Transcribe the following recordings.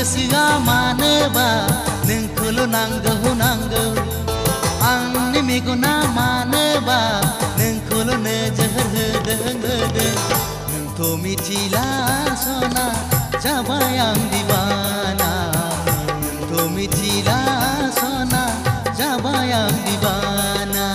गोसोआ मानोबा नोंखौल' नांगौ आंनि मेगना मानोबा नोंखौल' नोजोर होदों नोंथ' मिथिला सना जाबाय आं दिवाना नोंथ' मिथिला सना जाबाय आं दिवाना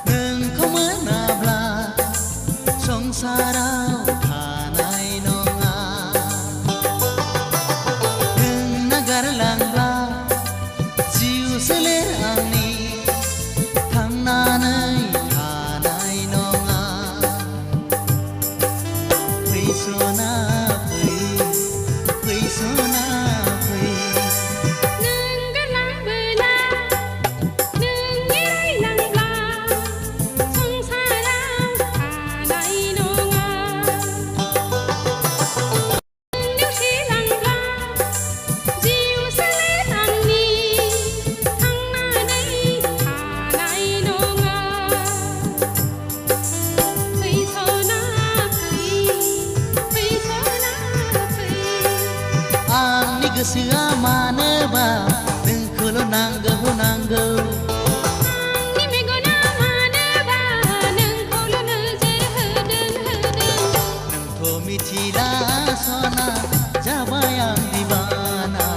नोंखौ मोनाब्ला संसाराव थानाय नङा नों नागारलांब्ला जिउ सोलेर आंनि थांनानै थानाय नङा फै सना फै सना फै गोसोआ मानोबा नोंखौल' नांगौ आंनि मेगना मानोबा नोंखौल' नोजोर होदों नोंथ' मिथिला सना जाबाय आं दिवाना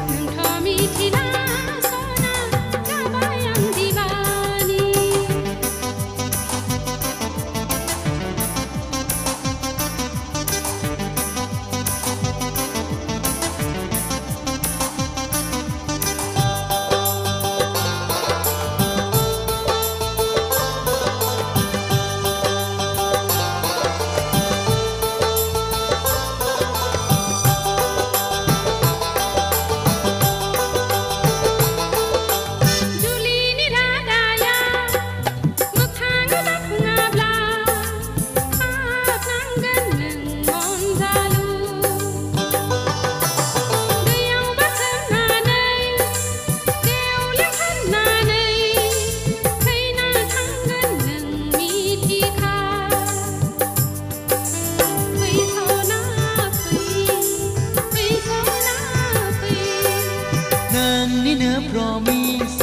नोंथ' मिथिला सना जाबाय आं दिवानी नोंनिनो प्रमिस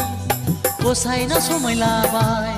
गसाइना समाय लाबाय